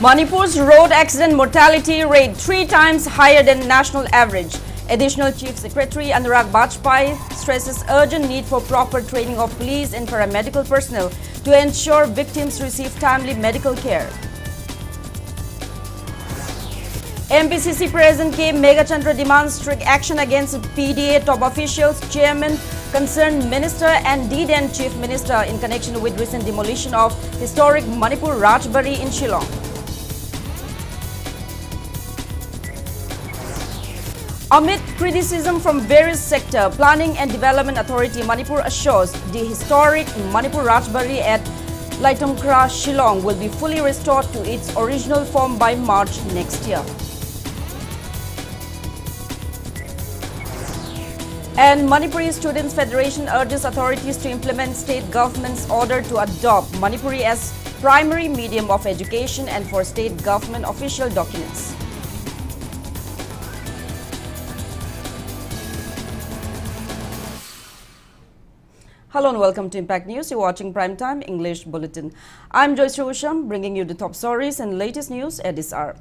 Manipur's road accident mortality rate 3 times higher than national average. Additional Chief Secretary Rajbari stresses urgent need for proper training of police and paramedical personnel to ensure victims receive timely medical care. MPCC President K. Megachandra demands strict action against PDA top officials, chairman, concerned minister and D-Then Chief Minister in connection with recent demolition of historic Manipur Rajbari in Shillong. Amid criticism from various sectors, Planning and Development Authority Manipur assures the historic Manipur Rajbari at Laitomkra, Shillong will be fully restored to its original form by March next year. And Manipuri Students Federation urges authorities to implement state government's order to adopt Manipuri as primary medium of education and for state government official documents. Hello and welcome to Impact News. You're watching Primetime English Bulletin. I'm USHAM, bringing you the top stories and latest news at this hour.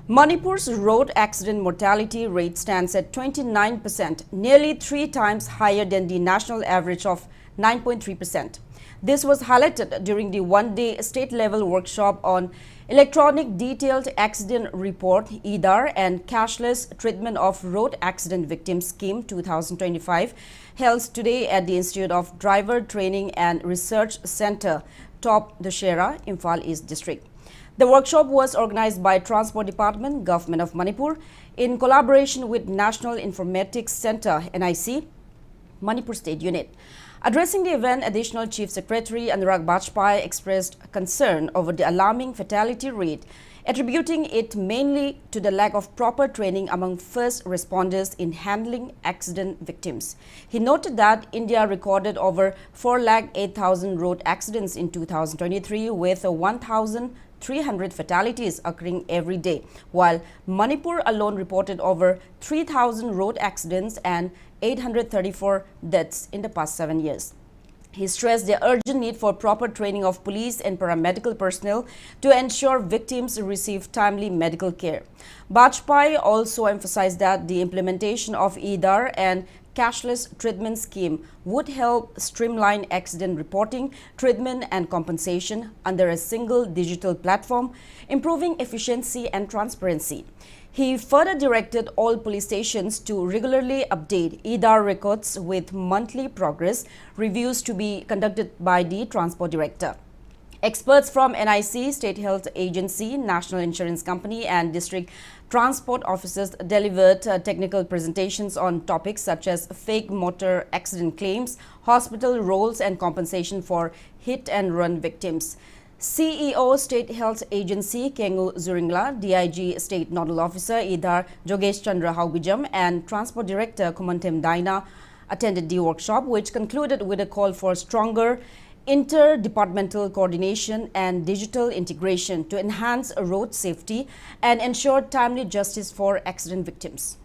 Manipur's road accident mortality rate stands at 29%, nearly 3 times higher than the national average of 9.3%. This was highlighted during the one-day state-level workshop on Electronic Detailed Accident Report (EDAR) and Cashless Treatment of Road Accident Victims Scheme 2025 held today at the Institute of Driver Training and Research Center, Top Dussehra, Imphal East District. The workshop was organized by Transport Department, Government of Manipur, in collaboration with National Informatics Center (NIC), Manipur State Unit. Addressing the event, Additional Chief Secretary Rajbari expressed concern over the alarming fatality rate, attributing it mainly to the lack of proper training among first responders in handling accident victims. He noted that India recorded over 408,000 road accidents in 2023 with 1,300 fatalities occurring every day, while Manipur alone reported over 3,000 road accidents and 834 deaths in the past 7 years. He stressed the urgent need for proper training of police and paramedical personnel to ensure victims receive timely medical care. Rajbari also emphasized that the implementation of EDAR and cashless treatment scheme would help streamline accident reporting, treatment and compensation under a single digital platform, improving efficiency and transparency. He further directed all police stations to regularly update EDAR records with monthly progress reviews to be conducted by the Transport Director. Experts from NIC, State Health Agency, National Insurance Company and District Transport Officers delivered technical presentations on topics such as fake motor accident claims, hospital roles and compensation for hit-and-run victims. CEO State Health Agency Kengu Zuringla, DIG State Nodal Officer Idar Jogesh Chandra Haugijam and Transport Director Kumantem Daina attended the workshop, which concluded with a call for stronger inter-departmental coordination and digital integration to enhance road safety and ensure timely justice for accident victims.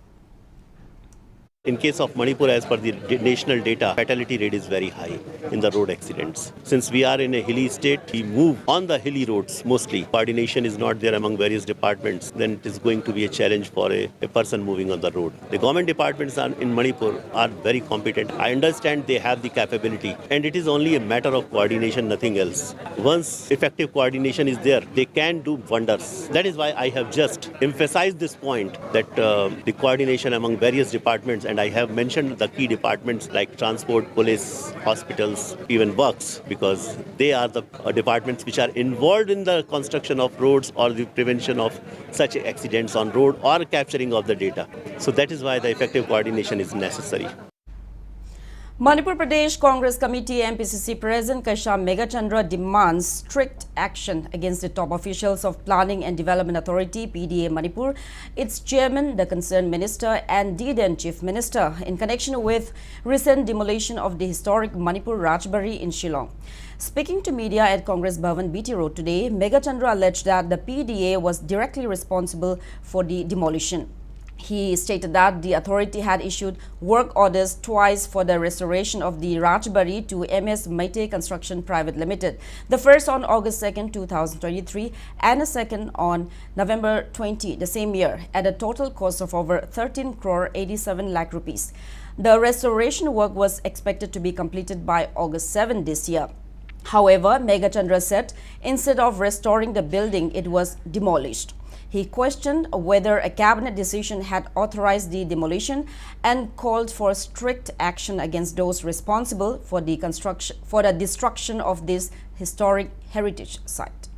In case of Manipur, as per the national data, fatality rate is very high in the road accidents. Since we are in a hilly state, we move on the hilly roads mostly. Coordination is not there among various departments, then it is going to be a challenge for a person moving on the road. The government departments in Manipur are very competent. I understand they have the capability, and it is only a matter of coordination, nothing else. Once effective coordination is there, they can do wonders. That is why I have just emphasized this point that the coordination among various departments, and I have mentioned the key departments like transport, police, hospitals, even works, because they are the departments which are involved in the construction of roads or the prevention of such accidents on road or capturing of the data. So that is why the effective coordination is necessary. Manipur Pradesh Congress Committee MPCC President K. Megachandra demands strict action against the top officials of Planning and Development Authority (PDA) Manipur, its chairman, the concerned minister, and D-Then Chief Minister in connection with recent demolition of the historic Manipur Rajbari in Shillong. Speaking to media at Congress Bhavan BT Road today, Megachandra alleged that the PDA was directly responsible for the demolition. He stated that the authority had issued work orders twice for the restoration of the Rajbari to MS Meitei Construction Private Limited, the first on August 2, 2023 and the second on November 20 the same year at a total cost of over 13 crore 87 lakh rupees. The restoration work was expected to be completed by August 7 this year. However, Megachandra said instead of restoring the building, it was demolished. He questioned whether a cabinet decision had authorized the demolition and called for strict action against those responsible for the destruction of this historic heritage site.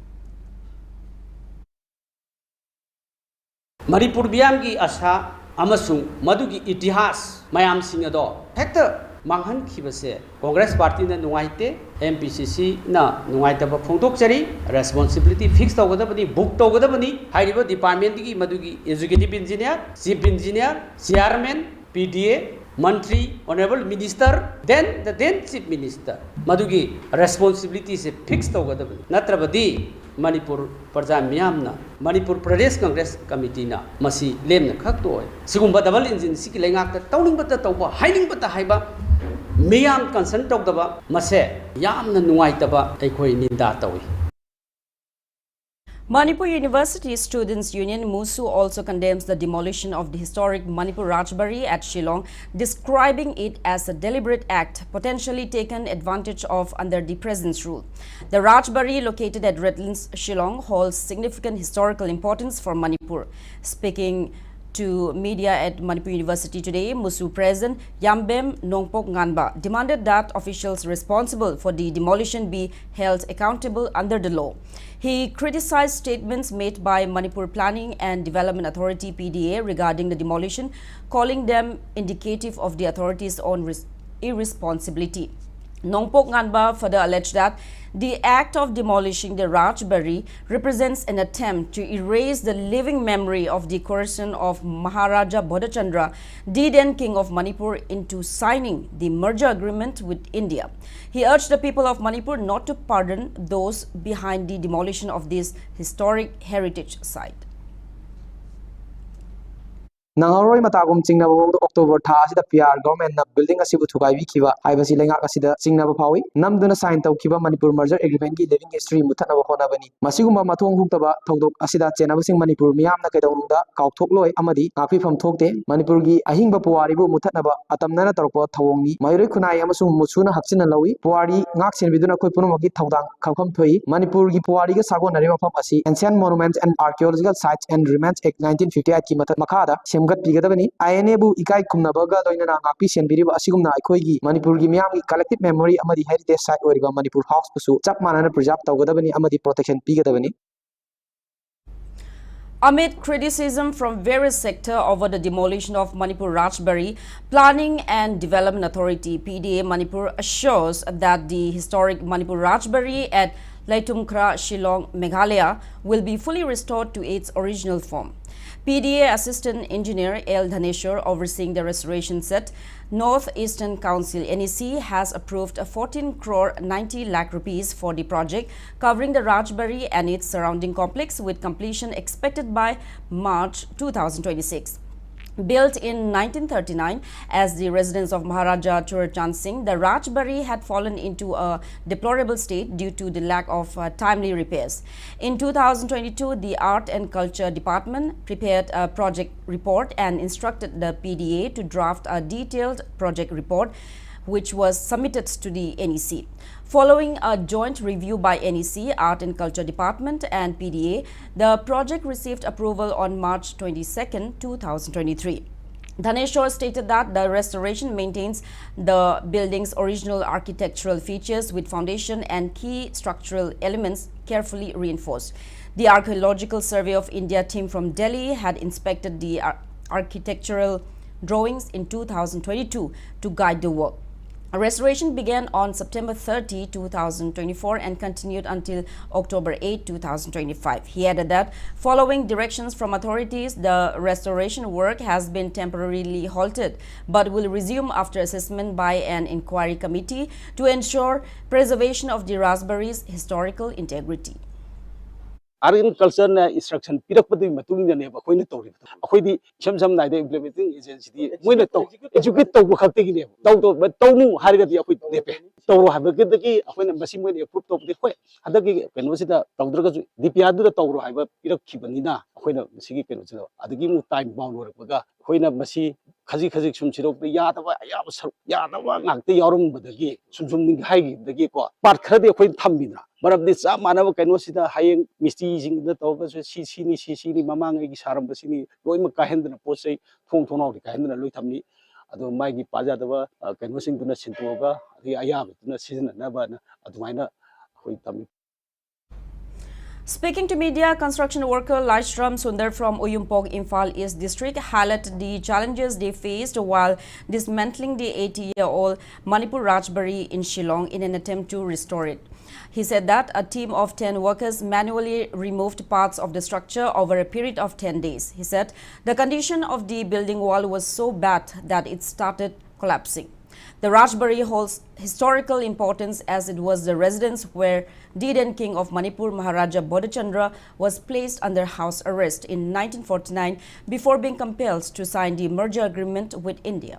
Manipur Biamgi Asa Amasung Madugi Itihas Mayam Singado Hector Manghan Kibase Congress Party na Nuaite MPCC na Nuaitaba Phongtokchari responsibility fixed Togodabani book Togodabani Haribo Department Madugi Executive Engineer, Chief Engineer, Chairman, PDA, Mantri, Honorable Minister, then the then Chief Minister. Madugi responsibility is fixed Togodabani. Natrabadi Manipur Praja Miyamna Manipur Pradesh Congress Committee na Masi Lemna Khakto Sigumba double engine Sikilangaka Towning Bata Toba hiding Bata Haiba Miyam consent of the Mase Yam na Nuaitaba Ekoi Ninda Tawi. Manipur University Students Union MUSU also condemns the demolition of the historic Manipur Rajbari at Shillong, describing it as a deliberate act potentially taken advantage of under the President's rule. The Rajbari, located at Redlands, Shillong, holds significant historical importance for Manipur. Speaking to media at Manipur University today, MUSU President Yambem Nongpok Nganba demanded that officials responsible for the demolition be held accountable under the law. He criticized statements made by Manipur Planning and Development Authority PDA regarding the demolition, calling them indicative of the authorities' own irresponsibility. Nongpok Nganba further alleged that the act of demolishing the Rajbari represents an attempt to erase the living memory of the coercion of Maharaja Bodhachandra, the then king of Manipur, into signing the merger agreement with India. He urged the people of Manipur not to pardon those behind the demolition of this historic heritage site. Nangaroi matagum chingna bawong October tha asida PR government na building asibu thukai wi khiba haibasi lengak asida chingna ba phawi namduna sign taw khiba Manipur merger agreement ki living history muthana ba khona bani masigumba mathong huktaba thodok asida chenaba sing Manipur miyam na kaidawungda kaukthok loi amadi ngapi pham thokte Manipur gi ahingba puwari bu muthana ba atamna na tarpo thawongni mayuroi khunai amasung musuna hapchina lawi puwari ngak senbiduna khoi punumagi thawdang khawkham thoi Manipur gi puwari ga sago nari mafam asi Ancient Monuments and Archaeological Sites and Remains Act 1958 ki makhada gat pigadabani INA bu ikai kumnabaga loinana ngakpi senbiriba asigumna aikhoigi Manipur gi miyam gi collective memory amadi heritage site oriba Manipur house pusu chap manana preserve tawgadabani amadi protection pigadabani. Amid criticism from various sectors over the demolition of Manipur Rajbari, Planning and Development Authority PDA Manipur assures that the historic Manipur Rajbari at Laitumkra, Shillong, Meghalaya will be fully restored to its original form. PDA Assistant Engineer L. Dhaneshwar, overseeing the restoration, said North Eastern Council NEC has approved a 14 crore 90 lakh rupees for the project covering the Rajbari and its surrounding complex, with completion expected by March 2026. Built in 1939 as the residence of Maharaja Churachand Singh, the Rajbari had fallen into a deplorable state due to the lack of timely repairs. In 2022, the Art and Culture Department prepared a project report and instructed the PDA to draft a detailed project report, which was submitted to the NEC. Following a joint review by NEC, Art and Culture Department and PDA, the project received approval on March 22, 2023. Dhaneshwar stated that the restoration maintains the building's original architectural features with foundation and key structural elements carefully reinforced. The Archaeological Survey of India team from Delhi had inspected the architectural drawings in 2022 to guide the work. Restoration began on September 30, 2024 and continued until October 8, 2025. He added that following directions from authorities, the restoration work has been temporarily halted but will resume after assessment by an inquiry committee to ensure preservation of the Rajbari's historical integrity. art and culture na instruction pirakpadi matungna ne ba khoina tawri akhoi sam nai de implementing agency moina taw educate taw khakte gi ne taw mu harga di akhoi nepe taw ha ba gi akhoi na masi moina approve taw de khoi adagi keno sida tawdra ga dpr du taw ro ha ba pirak khibani na akhoi na sigi keno sida adagi mu time bound ro ba akhoi na masi khaji khaji sum sirok ya da ba ya da ba ngakte yarum badagi sum ning hai gi dagi ko part khade akhoi thambina marab de sa manaba keno sida hayeng misti jing da taw ba si ni mamang gi saram ba sini loi ma kahendna posai thong thong ri kahendna loi thamni adu mai gi paja da ba keno sing duna sintoga ri aya duna sizna na ba na adu maina khoi thamni. Speaking to media, construction worker Laishram Sundar from Uyumpok, Imphal East District highlighted the challenges they faced while dismantling the 80-year-old Manipur Rajbari in Shillong in an attempt to restore it. He said that a team of 10 workers manually removed parts of the structure over a period of 10 days. He said the condition of the building wall was so bad that it started collapsing. The Rajbari holds historical importance as it was the residence where the then king of Manipur, Maharaja Bodhchandra, was placed under house arrest in 1949 before being compelled to sign the merger agreement with India.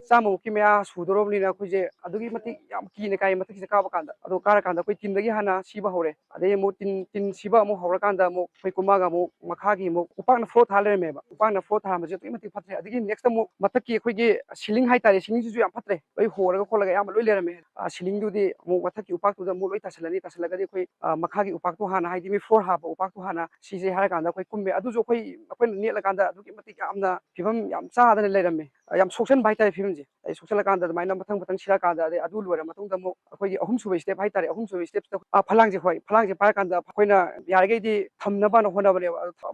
Samu kimia sudorobli na kuje adugi mati yam ki ne kai mati ka ba kanda adu kara kanda koi tin dagi hana siba hore ade mo tin siba mo hora kanda mo koi kumaga mo makha gi mo upang na float hale me ba upang na float ha ma je to mati phatre adigi next mo mataki koi gi ceiling hai tare ceiling ju yam phatre koi hora ga kholaga yam loi lere me ceiling du di mo mataki upak tu da mo loi tasalani tasalaga di koi makha gi upak tu hana hai di mi floor ha ba upak tu hana si je hara kanda koi kumbe adu jo koi apoi ne la kanda adugi mati amna phibam yam cha da lere me yam social by type film social kanda the mind matang sira kanda the adu lora matang damo akoi ahum subai step hai tare ahum subai steps phalang je pa kanda khoina yarge di thamna ba na hona ba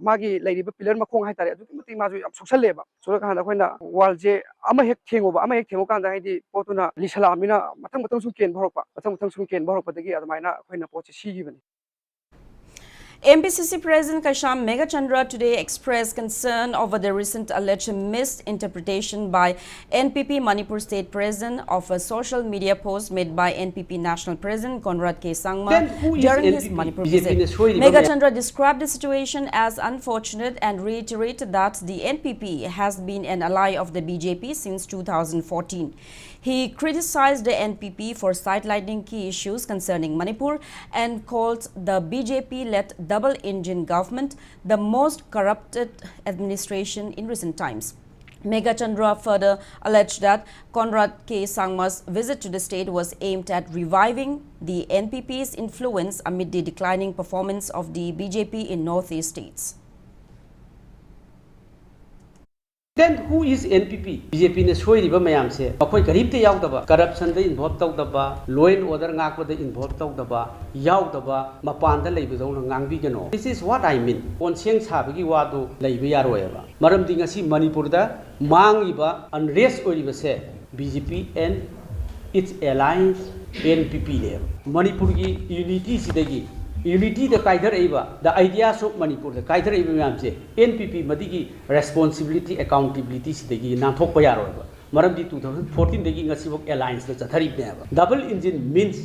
magi lairi ba pillar ma khong hai tare adu mati ma ju social leba so kanda khoina wall je ama hek thengo ba ama hek thengo kanda hai di potuna lisala mina matang su ken bhorok pa matang su ken bhorok pa dagi admaina khoina poche si gi bani. MPCC President Kasham Megachandra today expressed concern over the recent alleged misinterpretation by NPP Manipur State President of a social media post made by NPP National President Conrad K. Sangma during his Manipur visit. Megachandra described the situation as unfortunate and reiterated that the NPP has been an ally of the BJP since 2014. He criticized the NPP for sidelining key issues concerning Manipur and called the BJP-led double-engine government the most corrupted administration in recent times. Megachandra further alleged that Conrad K. Sangma's visit to the state was aimed at reviving the NPP's influence amid the declining performance of the BJP in northeast states. Then who is NPP? BJP ne soi riba mayam se akoi garib te yaw daba corruption de involve taw daba law and order ngak de involve taw daba yaw daba mapan da leibu dong ngang bi gano. This is what I mean. On siang sabagi wa do leibu yaroi ba maram ding asi Manipur da mangiba unrest ori ba se BJP and its alliance NPP le Manipur gi unity sidagi unity the kaidar eba the ideas of Manipur the kaidar eba myam se NPP madigi responsibility accountability sidagi na thok pa yaro ba maram di 2014 dagi ngasi bok alliance le chathari ne ba double engine means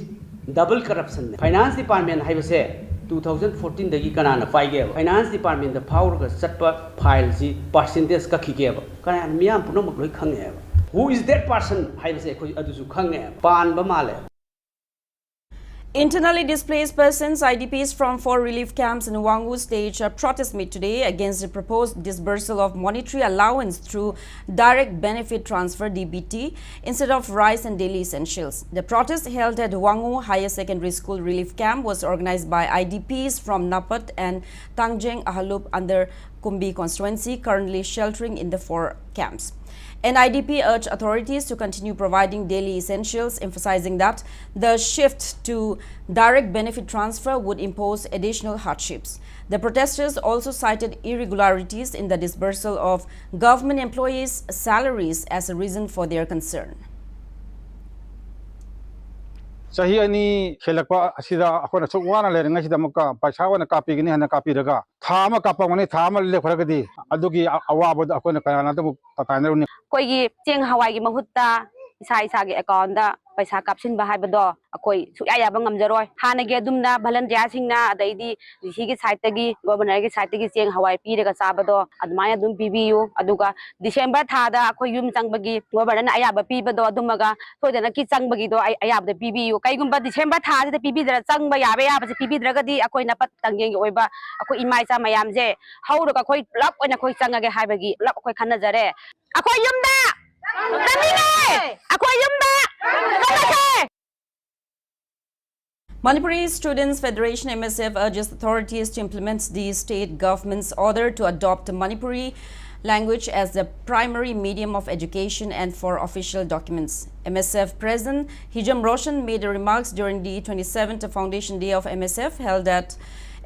double corruption finance department haiba se 2014 dagi kana na pai ge finance department the power ga chatpa file si percentage ka khige ba kana miyam puno mak loi khange ba who is that person haiba se khoi adu su khange pan ba male. Internally displaced persons, IDPs from 4 relief camps in Wangu staged a protest meet today against the proposed disbursal of monetary allowance through direct benefit transfer DBT instead of rice and daily essentials. The protest held at Wangu Higher Secondary School Relief Camp was organized by IDPs from Napat and Tangjeng Ahalup under Kumbi constituency, currently sheltering in the 4 camps. An IDP urged authorities to continue providing daily essentials, emphasizing that the shift to direct benefit transfer would impose additional hardships. The protesters also cited irregularities in the disbursal of government employees' salaries as a reason for their concern. Sahi ani khelakpa asida akona chukwana leringa sida muka pasawana kapi gini hana kapi raga thama kapangani thama le khoragadi adugi awabod akona kana tamu tatainaruni koigi cheng hawai gi mahutta isa gi account da paisa kapsin ba haibado akoi suya ya bangam jaroi hana ge dumna volunteer singna adaidi sigi site gi governor gi site gi cheng hawai pi daga sabado admaya dum pibiyu aduga December thada akoi yum changbagi governor ayaba pibado adumaga soidana ki changbagi do ayaba pibiyu kaigumba December thada pibidra changba yabe yaba se pibidra di akoi na pat tangyeng oiba akoi imai cha mayam je hauruga akoi lap oina akoi changage haibagi lap akoi khana jare akoi yumda Manipuri Students Federation MSF urges authorities to implement the state government's order to adopt Manipuri language as the primary medium of education and for official documents. MSF President Hijam Roshan made the remarks during the 27th Foundation Day of MSF held at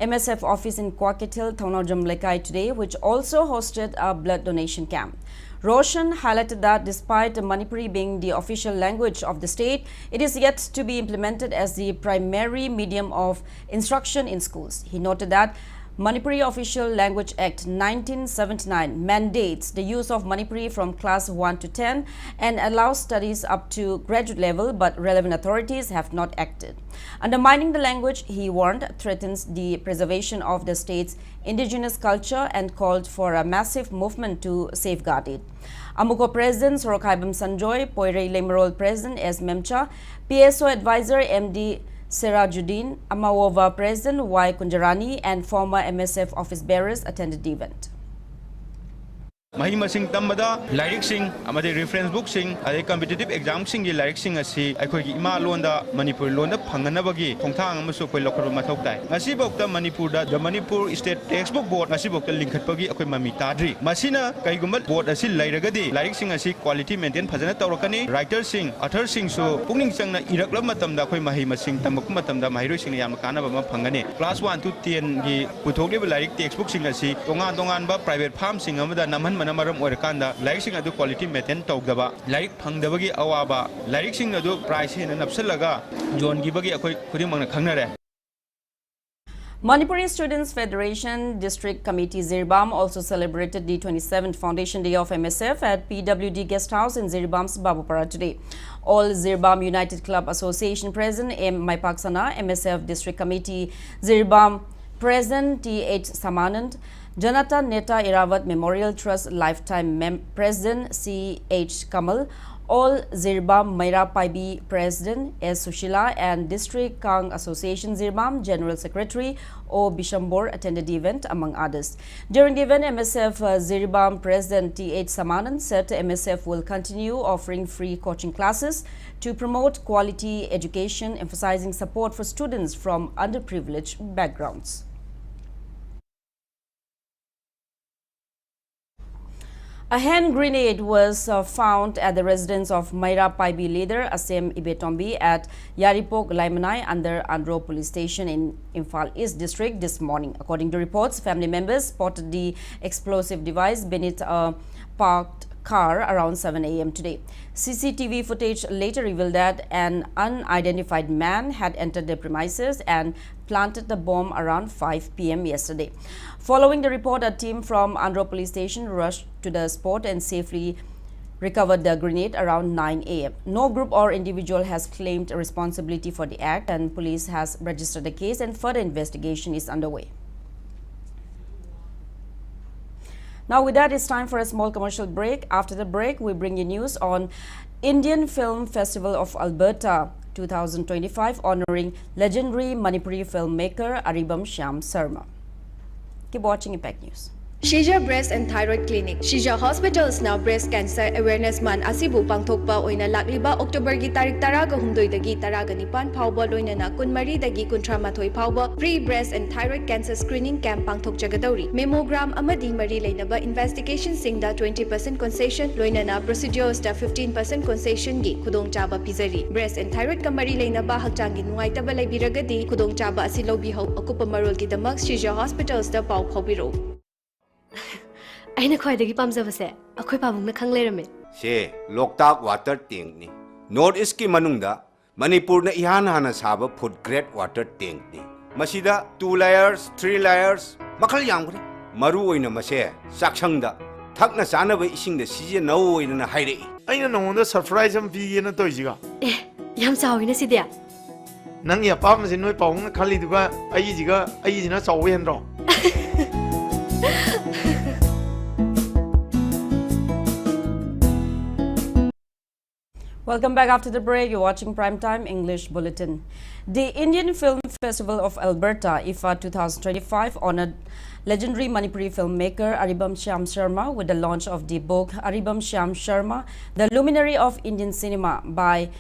MSF office in Kwaketil, Thaunajam Lekai today, which also hosted a blood donation camp. Roshan highlighted that despite Manipuri being the official language of the state, it is yet to be implemented as the primary medium of instruction in schools. He noted that Manipuri Official Language Act 1979 mandates the use of Manipuri from class 1 to 10 and allows studies up to graduate level, but relevant authorities have not acted. Undermining the language, he warned, threatens the preservation of the state's indigenous culture and called for a massive movement to safeguard it. Amuko President Sorokhaibam Sanjoy, Poirei Lemerol President S. Memcha, PSO Advisor MD Sirajuddin, Amawova President Y. Kunjarani and former MSF office bearers attended the event. Mahi masing tambada lyric sing amade reference book sing ade competitive exam sing gi lyric sing asi akhoi gi ima londa Manipur londa phanganabagi khongthang amasu koi lokor mathok tai ngasi bokta Manipur da the Manipur state textbook board ngasi bokta linkhatpagi akhoi mami tadri masina kaigumba board asi lairagadi lyric sing asi quality maintain phajana tawrakani writer sing author sing so pungning changna irakla matamda akhoi mahi masing tambak matamda mahiroi sing yam kanaba ma phangani class 1 to 10 gi puthokliba lyric textbook sing asi tongan ba private farm sing amada namhan Maram or Kanda, lyrics adu quality meten togaba, lyric Pangdabagi Awaba, lyrics adu price in an Absalaga, John Gibagi Kurimana Kanare. Manipuri Students Federation District Committee Zirbam also celebrated the 27th Foundation Day of MSF at PWD Guest House in Zirbam's Babupara today. All Zirbam United Club Association President M. Maipaksana, MSF District Committee Zirbam President T.H. Samanand, Janata Neta Iravat Memorial Trust Lifetime President C.H. Kamal, all Zirbam Maira Paibi President S. Sushila and District Kang Association Zirbam General Secretary O. Bishambor attended the event among others. During the event, MSF Zirbam President T.H. Samanand said MSF will continue offering free coaching classes to promote quality education, emphasizing support for students from underprivileged backgrounds. A hand grenade was found at the residence of Maira Paibi leader Asem Ibetombi at Yaripok Laimanai under Andro Police Station in Imphal East District this morning. According to reports, family members spotted the explosive device beneath a parked car around 7 a.m. today. CCTV footage later revealed that an unidentified man had entered the premises and planted the bomb around 5 p.m. yesterday. Following the report, a team from Andro Police Station rushed to the spot and safely recovered the grenade around 9 a.m. No group or individual has claimed responsibility for the act, and police has registered the case and further investigation is underway. Now with that, it's time for a small commercial break. After the break, we bring you news on Indian Film Festival of Alberta 2025 honoring legendary Manipuri filmmaker Aribam Shyam Sarma. Keep watching Impact News. Shija Breast and Thyroid Clinic. Shija Hospitals now Breast Cancer Awareness Month asibu pangthokpa oina lakliba October gi tarik taraga humdoi dagi taraga nipan phawba loinana kunmari dagi kuntra mathoi phawba free breast and thyroid cancer screening camp pangthok jagadauri. Mammogram amadi mari leinaba investigation singda 20% concession loinana procedures da 15% concession gi khudong chaba pizari. Breast and thyroid kamari leinaba hakchang gi nuaitaba laibiragadi khudong chaba asi lobi hau akupa marol gi damak Shija Hospitals da paw phawbiro. Aina khoi dagi pamjabase akhoi pabung na khanglerame se Loktak water tank ni North East ki manungda Manipur na ihan hana saba food grade water tank ni masida 2 layers 3 layers makhal yam gre maru oina mase saksangda ꯊꯛꯅ ꯆꯥꯅꯕ ꯏꯁꯤꯡꯗ ꯁꯤꯖꯤꯟꯅꯧꯅ ꯍꯥꯏꯔꯛꯏ ꯑꯩꯅ ꯅꯉꯣꯟꯗ surprise ꯑꯃ ꯄꯤꯒꯦꯅ ꯇꯧꯏꯁꯤꯒ ꯌꯥꯝ ꯆꯥꯎꯋꯤꯅ ꯁꯤꯗꯤ ꯅꯪꯒꯤ ꯑꯄꯥꯝꯕꯁꯤ ꯅꯣꯏ ꯄꯥꯎꯡꯅ ꯈꯜꯂꯤꯗꯨꯒ ꯑꯩꯒꯤꯁꯤꯅ ꯆꯥꯎꯕ ꯍꯦꯟꯗ꯭ꯔꯣ Welcome back after the break. You're watching Primetime English Bulletin. The Indian Film Festival of Alberta, IFA 2025, honored legendary Manipuri filmmaker Aribam Shyam Sharma with the launch of the book Aribam Shyam Sharma, The Luminary of Indian Cinema by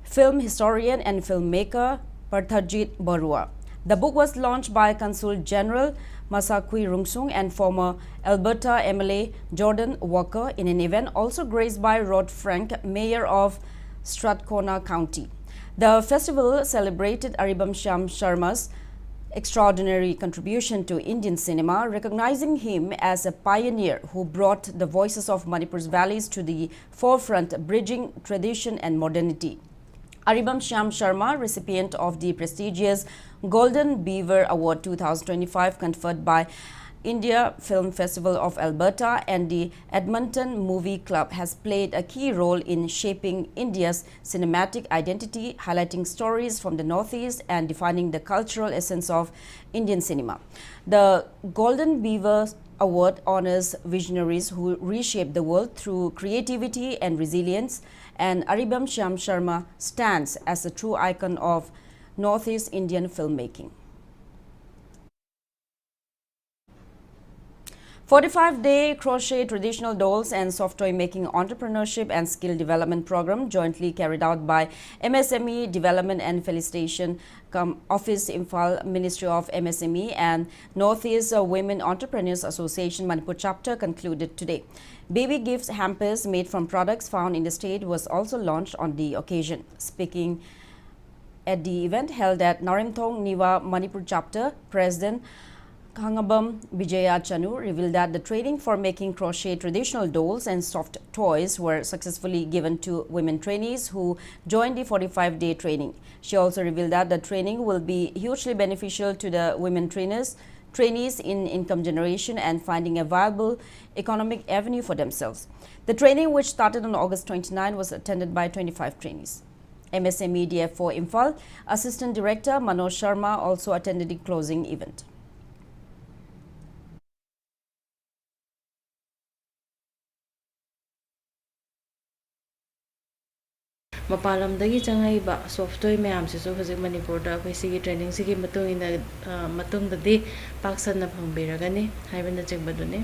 film historian and filmmaker Partharjit Barua. The book was launched by Consul General Masakui Rungsung and former Alberta MLA Jordan Walker in an event also graced by Rod Frank, Mayor of Strathcona County. The festival celebrated Aribam Shyam Sharma's extraordinary contribution to Indian cinema, recognizing him as a pioneer who brought the voices of Manipur's valleys to the forefront, bridging tradition and modernity. Aribam Shyam Sharma, recipient of the prestigious Golden Beaver Award 2025 conferred by India Film Festival of Alberta and the Edmonton Movie Club, has played a key role in shaping India's cinematic identity, highlighting stories from the Northeast and defining the cultural essence of Indian cinema. The Golden Beaver Award honors visionaries who reshape the world through creativity and resilience, and Aribam Shyam Sharma stands as a true icon of Northeast Indian filmmaking. 45-day crochet traditional dolls and soft toy making entrepreneurship and skill development program jointly carried out by MSME Development and Felicitation Office Imphal, Ministry of MSME and Northeast Women Entrepreneurs Association Manipur chapter concluded today. Baby gifts hampers made from products found in the state was also launched on the occasion. Speaking at the event held at Narimthong Niwa Manipur chapter, President Khangabam Vijaya Chanu revealed that the training for making crochet traditional dolls and soft toys were successfully given to women trainees who joined the 45-day training. She also revealed that the training will be hugely beneficial to the women trainees in income generation and finding a viable economic avenue for themselves. The training, which started on August 29, was attended by 25 trainees. MSME DF4 Imphal Assistant Director Manoj Sharma also attended the closing event. Mapalamdagi changai software mayamsisu hojik Manipurda akhoi sigi training sigi matungdadi paksanna phangbiragani haibana jingbadune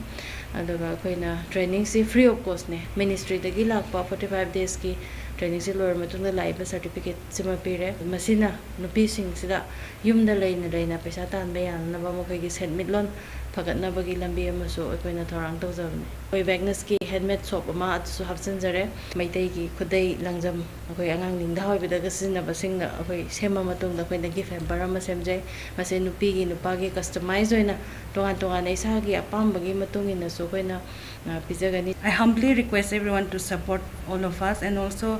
aduga akhoina training si free of cost ne ministry dagi lakpa 45 days ki training si lower matungda laiba certificate sima pire masina nupi sing sida yumda leina paisa tanba yanna ba mokhoi gi submit loan fagatna bagi lambi amasu akhoina thorang tawjabne oi Wagner's ki handmade soap ama atsu hapsanjare maitai ki khudai langjam akoi angang ningda hoibida sina basingna akoi sema matungda akhoina gift hamper ama semjai mase nupi gi nupa gi customize hoina tongan isa gi apambagi matungina so akhoina pizagani. I humbly request everyone to support all of us, and also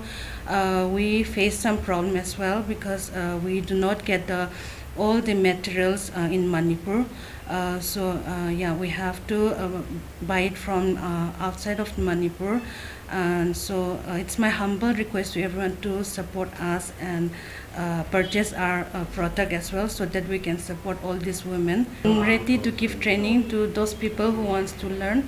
we face some problem as well because we do not get all the materials in Manipur. Yeah, we have to buy it from outside of Manipur, and so it's my humble request to everyone to support us and purchase our product as well, so that we can support all these women. I'm ready to give training to those people who wants to learn.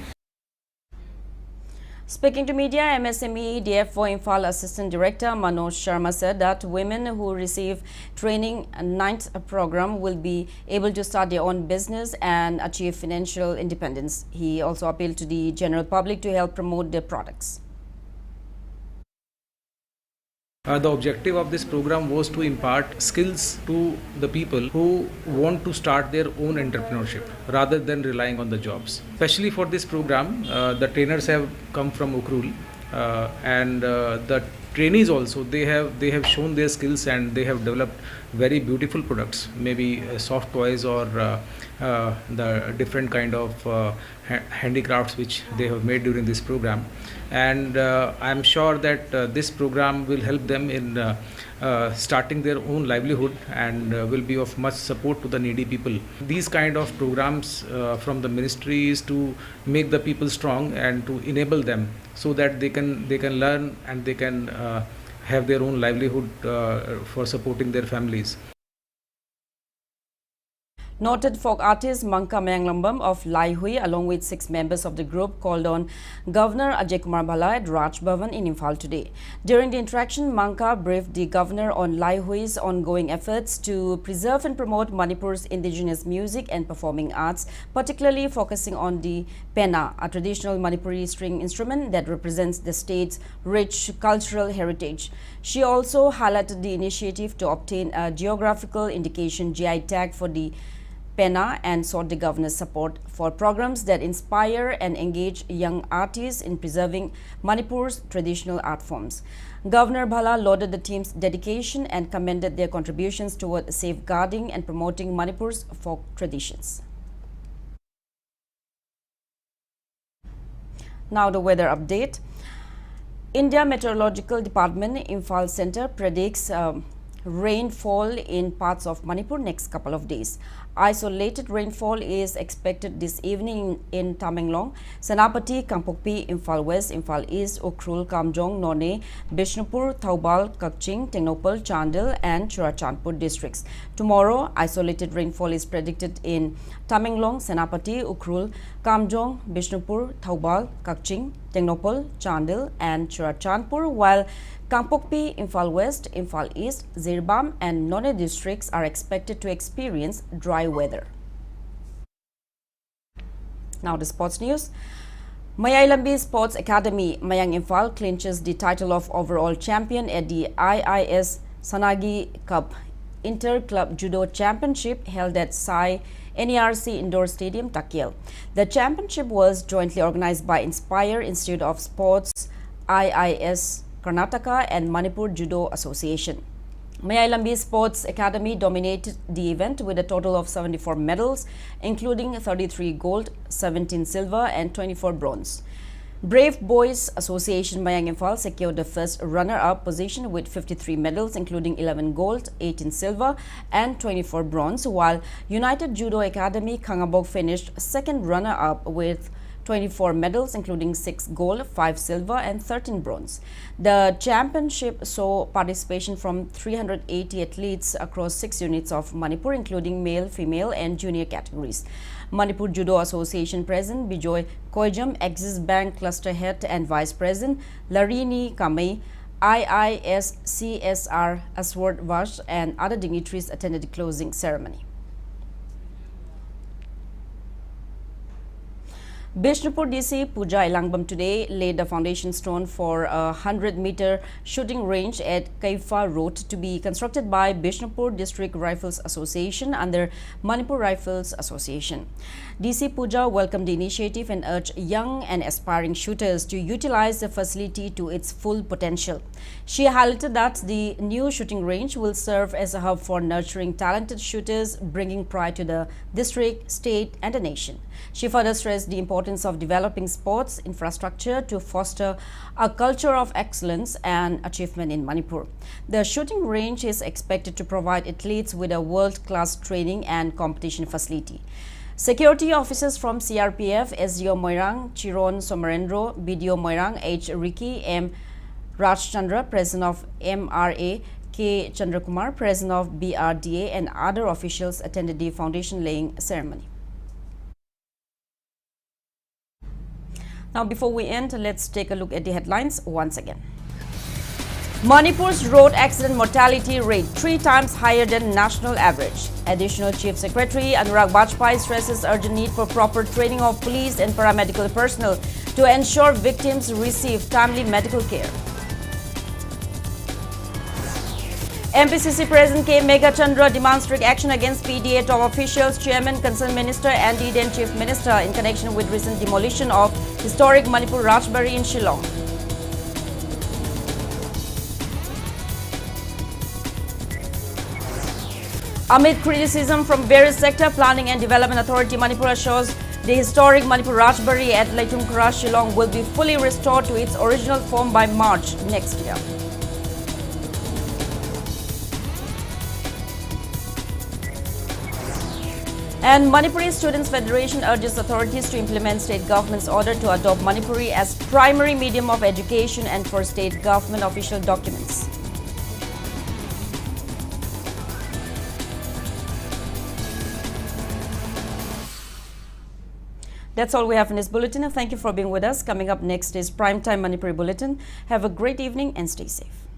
Speaking to media, MSME DF4 Imphal Assistant Director Manoj Sharma said that women who receive training 9th program will be able to start their own business and achieve financial independence. He also appealed to the general public to help promote their products. The objective of this program was to impart skills to the people who want to start their own entrepreneurship rather than relying on the jobs. Especially for this program, the trainers have come from Ukrul and the trainees also, they have shown their skills and they have developed very beautiful products, maybe soft toys or the different kind of handicrafts which they have made during this program. And I am sure that this program will help them in starting their own livelihood and will be of much support to the needy people. These kind of programs from the ministry is to make the people strong and to enable them so that they can learn and they can have their own livelihood for supporting their families. Noted folk artist Mangka Mayanglambam of Lai Hui, along with 6 members of the group, called on Governor Ajay Kumar Bhala at Rajbari in Imphal today. During the interaction, Mangka briefed the governor on Lai Hui's ongoing efforts to preserve and promote Manipur's indigenous music and performing arts, particularly focusing on the penna, a traditional Manipuri string instrument that represents the state's rich cultural heritage. She also highlighted the initiative to obtain a geographical indication GI tag for the penna and sought the governor's support for programs that inspire and engage young artists in preserving Manipur's traditional art forms. Governor Bhala lauded the team's dedication and commended their contributions toward safeguarding and promoting Manipur's folk traditions. Now the weather update. India Meteorological Department Imphal Center predicts rainfall in parts of Manipur next couple of days. Isolated rainfall is expected this evening in Tamenglong, Senapati, Kangpokpi, Imphal West, Imphal East, Ukhrul, Kamjong, None, Bishnupur, Thaubal, Kakching, Tengnopal, Chandil and Churachandpur districts. Tomorrow, isolated rainfall is predicted in Tamenglong, Senapati, Ukhrul, Kamjong, Bishnupur, Thaubal, Kakching, Tengnopal, Chandil and Churachandpur, while Kangpokpi, Imphal West, Imphal East, Zirbam and None districts are expected to experience dry weather. Now the sports news. Mayailambi Sports Academy, Mayang Imphal clinches the title of overall champion at the IIS Sanagi Cup Inter-Club Judo Championship held at Sai NERC Indoor Stadium, Takyel. The championship was jointly organized by Inspire Institute of Sports, IIS Karnataka and Manipur Judo Association. Mayailambi Sports Academy dominated the event with a total of 74 medals, including 33 gold, 17 silver and 24 bronze. Brave Boys Association Mayang Imphal secured the first runner-up position with 53 medals, including 11 gold, 18 silver and 24 bronze, while United Judo Academy Kangabok finished second runner-up with 24 medals, including 6 gold, 5 silver and 13 bronze. The championship saw participation from 380 athletes across 6 units of Manipur, including male, female and junior categories. Manipur Judo Association President Bijoy Koijam, Axis Bank Cluster Head and Vice President Larini Kamei, IIS CSR Aswad Vash and other dignitaries attended the closing ceremony. Bishnupur DC Puja Ilangbam today laid the foundation stone for a 100-meter shooting range at Kaifa Road to be constructed by Bishnupur District Rifles Association under Manipur Rifles Association. DC Puja welcomed the initiative and urged young and aspiring shooters to utilize the facility to its full potential. She highlighted that the new shooting range will serve as a hub for nurturing talented shooters, bringing pride to the district, state and the nation. She further stressed the importance of developing sports infrastructure to foster a culture of excellence and achievement in Manipur. The shooting range is expected to provide athletes with a world-class training and competition facility. Security officers from CRPF, SDO Moirang, Chiron Somarendro, BDO Moirang, H. Ricky, M. Rajchandra, President of MRA, K. Chandrakumar, President of BRDA and other officials attended the foundation laying ceremony. Now, before we end, let's take a look at the headlines once again. Manipur's road accident mortality rate 3 times higher than national average. Additional Chief Secretary Anurag Bajpai stresses urgent need for proper training of police and paramedical personnel to ensure victims receive timely medical care. MPCC President K. Megachandra demands strict action against PDA top officials, Chairman, Concerned Minister and the then Chief Minister in connection with recent demolition of historic Manipur Rajbari in Shillong. Amid criticism from various sector, Planning and Development Authority Manipur assures the historic Manipur Rajbari at Laitungkara, Shillong will be fully restored to its original form by March next year. And Manipuri Students Federation urges authorities to implement state government's order to adopt Manipuri as primary medium of education and for state government official documents. That's all we have in this bulletin. Thank you for being with us. Coming up next is Primetime Manipuri Bulletin. Have a great evening and stay safe.